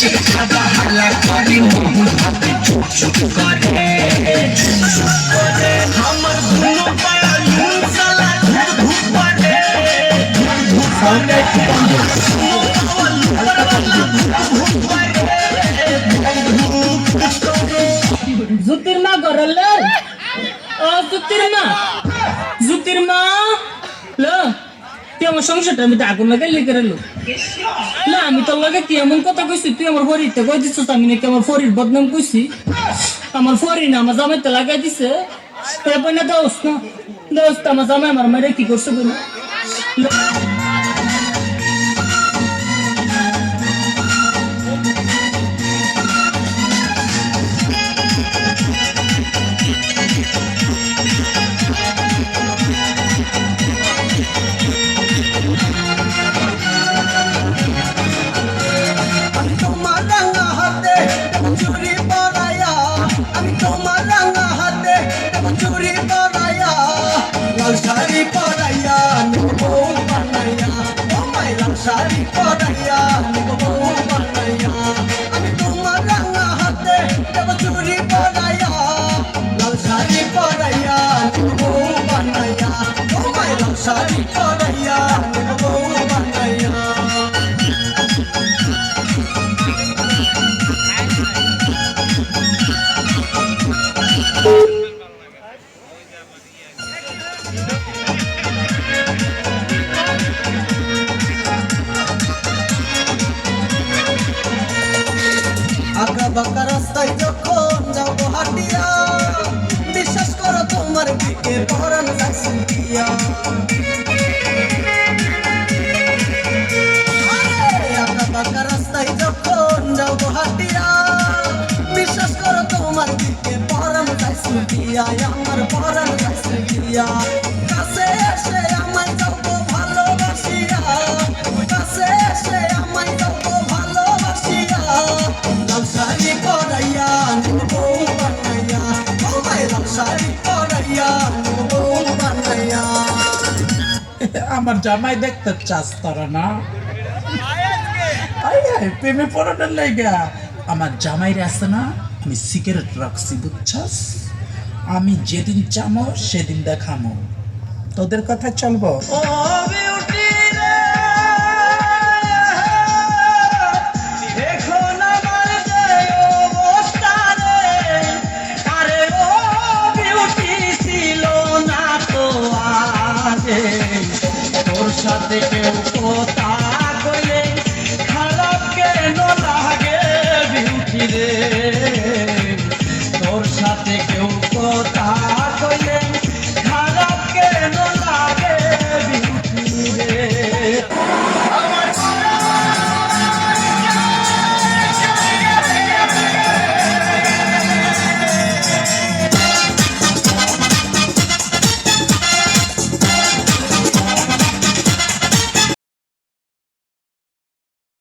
যে খাবা হালা করে মোহন হাতে চুপ চুপ করে আমার দুনো পায়া নুন সালা ধুপ পড়ে সামনে জুতির মা গরলে ও জুতির মা লো তুই আমার সংসারটা আমি আগুন লাগাই লিখে রেলো না আমি তোর লগে কি এমন কথা কইছি তুই আমার ফরিতে কই দিছিস আমি নাকি আমার ফরির বদনাম কইছি আমার ফরি না আমার জামাইতে লাগাই দিছে এরপর না দোস্ত আমার জামাই আমার মেরে কি করছে বলে শাড়ি পরাইয়া বউ বানাইয়া ও মাইরা শাড়ি পরাইয়া বউ বানাইয়া আমি তোমার রাঙা হাতে দেব চুরি পরাইয়া লাল শাড়ি পরাইয়া বউ বানাইয়া ও মাইরা শাড়ি পরাইয়া বউ বানাইয়া আঁকা বাঁকা রাস্তায় যখন যাবো হাঁটিয়া বিশ্বাস করো তোমার দিকে পরান দিয়া আঁকা বাঁকা রাস্তায় যখন যাবো হাঁটিয়া বিশ্বাস করো তোমার দিকে পরান দিয়া আমার পরান দিয়া কাছে এসে আমায় যাবো ভালোবাসিয়া কাছে এসে আমায় যাবো ভালোবাসিয়া লাল শাড়ি পরাইয়া বউ বানাইয়া ও মাই লাল শাড়ি পরাইয়া বউ বানাইয়া আমার জামাই দেখতে চাস তারা না আয় আয় প্রেমে পড়ানোর লাইগা আমার জামাইরে আছে না আমি সিগারেট রাখছি বুঝছাস আমি যেদিন চামো সেদিন দেখামো তোদের কথা চলবো ও বিউটি রে এখন আমার যে অবস্থা রে আরে ও বিউটি ছিল না তো আগে তোর সাথে কেউ কথা কইলে খারাপ কেন লাগে বিউটি রে তোর সাথে কেউ